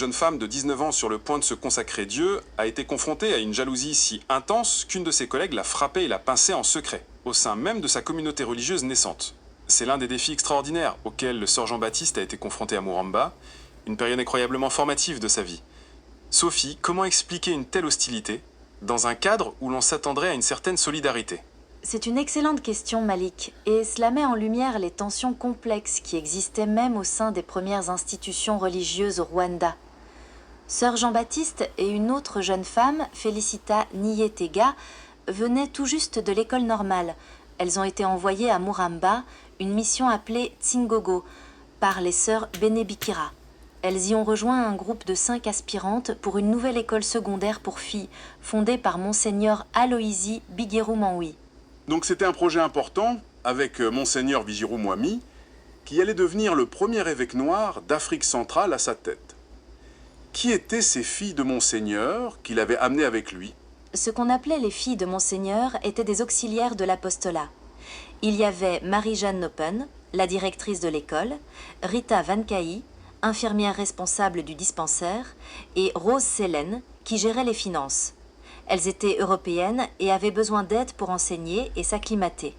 jeune femme de 19 ans sur le point de se consacrer Dieu a été confrontée à une jalousie si intense qu'une de ses collègues l'a frappée et l'a pincée en secret, au sein même de sa communauté religieuse naissante. C'est l'un des défis extraordinaires auxquels le sœur Jean-Baptiste a été confronté à Mouramba, une période incroyablement formative de sa vie. Sophie, comment expliquer une telle hostilité dans un cadre où l'on s'attendrait à une certaine solidarité? C'est une excellente question, Malik, et cela met en lumière les tensions complexes qui existaient même au sein des premières institutions religieuses au Rwanda. Sœur Jean-Baptiste et une autre jeune femme, Félicita Niyetega, venaient tout juste de l'école normale. Elles ont été envoyées à Mouramba, une mission appelée Tsingogo, par les sœurs Benebikira. Elles y ont rejoint un groupe de 5 aspirantes pour une nouvelle école secondaire pour filles, fondée par Monseigneur Aloïsi Bigiru-Manwi. Donc c'était un projet important, avec Monseigneur Vigirou-Mwami, qui allait devenir le premier évêque noir d'Afrique centrale à sa tête. Qui étaient ces filles de Monseigneur qu'il avait amenées avec lui? Ce qu'on appelait les filles de Monseigneur étaient des auxiliaires de l'apostolat. Il y avait Marie-Jeanne Nopen, la directrice de l'école, Rita Vancaï, infirmière responsable du dispensaire, et Rose Sélène, qui gérait les finances. Elles étaient européennes et avaient besoin d'aide pour enseigner et s'acclimater.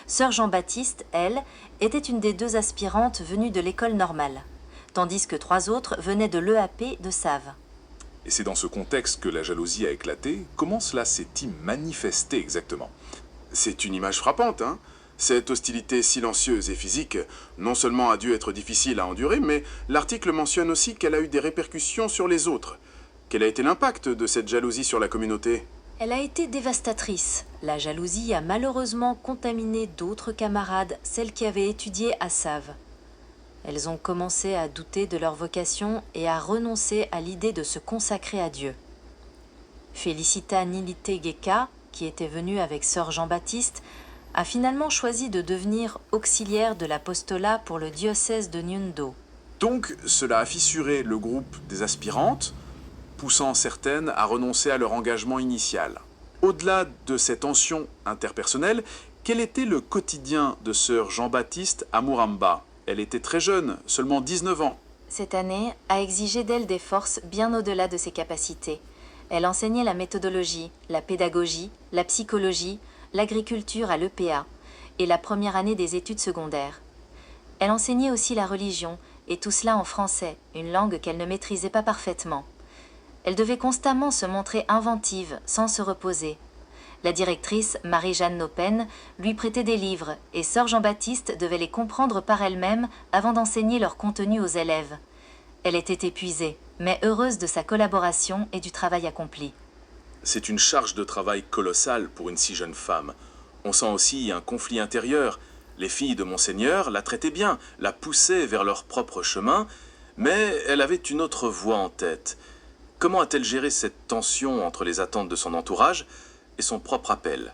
Sœur Jean-Baptiste, elle, était une des 2 aspirantes venues de l'école normale, tandis que 3 autres venaient de l'EAP de Save. Et c'est dans ce contexte que la jalousie a éclaté. Comment cela s'est-il manifesté exactement? C'est une image frappante, hein? Cette hostilité silencieuse et physique, non seulement a dû être difficile à endurer, mais l'article mentionne aussi qu'elle a eu des répercussions sur les autres. Quel a été l'impact de cette jalousie sur la communauté? Elle a été dévastatrice. La jalousie a malheureusement contaminé d'autres camarades, celles qui avaient étudié à Save. Elles ont commencé à douter de leur vocation et à renoncer à l'idée de se consacrer à Dieu. Félicita Nilitegeka, qui était venue avec sœur Jean-Baptiste, a finalement choisi de devenir auxiliaire de l'apostolat pour le diocèse de Nyundo. Donc cela a fissuré le groupe des aspirantes, poussant certaines à renoncer à leur engagement initial. Au-delà de ces tensions interpersonnelles, quel était le quotidien de sœur Jean-Baptiste à Mouramba? Elle était très jeune, seulement 19 ans. Cette année a exigé d'elle des forces bien au-delà de ses capacités. Elle enseignait la méthodologie, la pédagogie, la psychologie, l'agriculture à l'EPA et la première année des études secondaires. Elle enseignait aussi la religion, et tout cela en français, une langue qu'elle ne maîtrisait pas parfaitement. Elle devait constamment se montrer inventive, sans se reposer. La directrice, Marie-Jeanne Nopen, lui prêtait des livres, et sœur Jean-Baptiste devait les comprendre par elle-même avant d'enseigner leur contenu aux élèves. Elle était épuisée, mais heureuse de sa collaboration et du travail accompli. C'est une charge de travail colossale pour une si jeune femme. On sent aussi un conflit intérieur. Les filles de Monseigneur la traitaient bien, la poussaient vers leur propre chemin, mais elle avait une autre voie en tête. Comment a-t-elle géré cette tension entre les attentes de son entourage et son propre appel?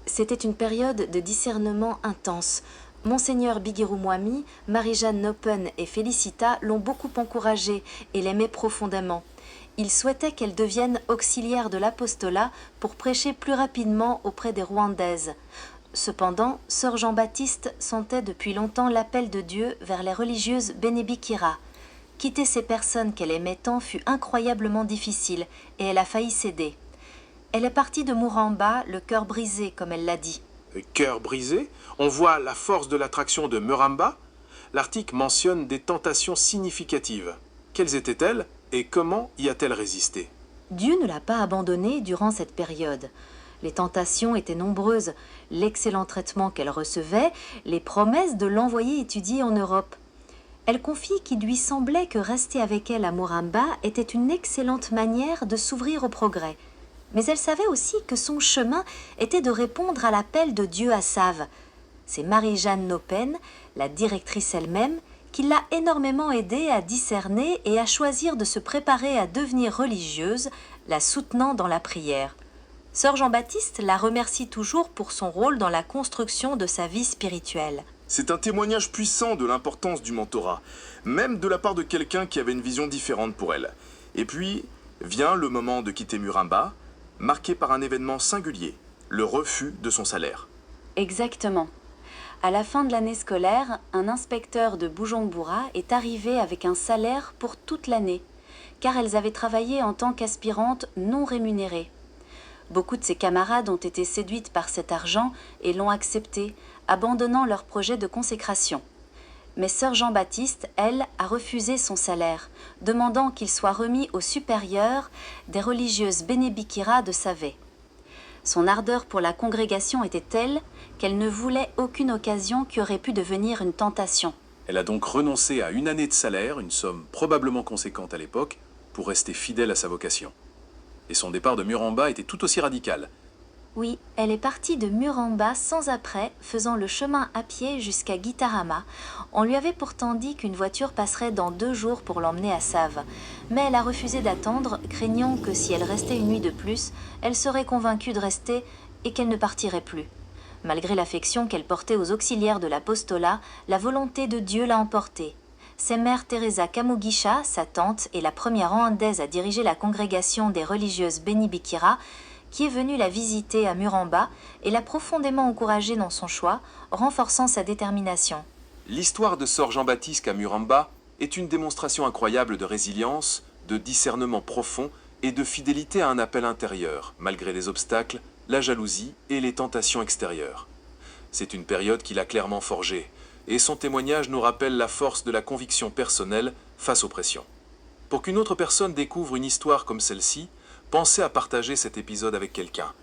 C'était une période de discernement intense. Monseigneur Bigiru-Mwami, Marie-Jeanne Nopen et Félicita l'ont beaucoup encouragée et l'aimaient profondément. Ils souhaitaient qu'elle devienne auxiliaire de l'apostolat pour prêcher plus rapidement auprès des Rwandaises. Cependant, sœur Jean-Baptiste sentait depuis longtemps l'appel de Dieu vers les religieuses Benebikira. Quitter ces personnes qu'elle aimait tant fut incroyablement difficile et elle a failli céder. Elle est partie de Mouramba, le cœur brisé, comme elle l'a dit. Le cœur brisé? On voit la force de l'attraction de Muramba? L'article mentionne des tentations significatives. Quelles étaient-elles et comment y a-t-elle résisté? Dieu ne l'a pas abandonnée durant cette période. Les tentations étaient nombreuses, l'excellent traitement qu'elle recevait, les promesses de l'envoyer étudier en Europe. Elle confie qu'il lui semblait que rester avec elle à Mouramba était une excellente manière de s'ouvrir au progrès. Mais elle savait aussi que son chemin était de répondre à l'appel de Dieu à Save. C'est Marie-Jeanne Nopen, la directrice elle-même, qui l'a énormément aidée à discerner et à choisir de se préparer à devenir religieuse, la soutenant dans la prière. Sœur Jean-Baptiste la remercie toujours pour son rôle dans la construction de sa vie spirituelle. C'est un témoignage puissant de l'importance du mentorat, même de la part de quelqu'un qui avait une vision différente pour elle. Et puis, vient le moment de quitter Muramba, marqué par un événement singulier, le refus de son salaire. Exactement. À la fin de l'année scolaire, un inspecteur de Bujumbura est arrivé avec un salaire pour toute l'année. car elles avaient travaillé en tant qu'aspirantes non rémunérées. Beaucoup de ses camarades ont été séduites par cet argent et l'ont accepté, abandonnant leur projet de consécration. Mais sœur Jean-Baptiste, elle, a refusé son salaire, demandant qu'il soit remis aux supérieurs des religieuses Bénébikira de Savet. Son ardeur pour la congrégation était telle qu'elle ne voulait aucune occasion qui aurait pu devenir une tentation. Elle a donc renoncé à une année de salaire, une somme probablement conséquente à l'époque, pour rester fidèle à sa vocation. Et son départ de Muramba était tout aussi radical. Oui, elle est partie de Muramba sans après, faisant le chemin à pied jusqu'à Gitarama. On lui avait pourtant dit qu'une voiture passerait dans 2 jours pour l'emmener à Save. Mais elle a refusé d'attendre, craignant que si elle restait une nuit de plus, elle serait convaincue de rester et qu'elle ne partirait plus. Malgré l'affection qu'elle portait aux auxiliaires de l'apostolat, la volonté de Dieu l'a emportée. C'est Mère Teresa Kamugisha, sa tante et la première rwandaise à diriger la congrégation des religieuses Bénibikira, qui est venue la visiter à Muramba et l'a profondément encouragée dans son choix, renforçant sa détermination. L'histoire de Sœur Jean-Baptiste à Muramba est une démonstration incroyable de résilience, de discernement profond et de fidélité à un appel intérieur, malgré les obstacles, la jalousie et les tentations extérieures. C'est une période qui l'a clairement forgée, et son témoignage nous rappelle la force de la conviction personnelle face aux pressions. Pour qu'une autre personne découvre une histoire comme celle-ci, pensez à partager cet épisode avec quelqu'un.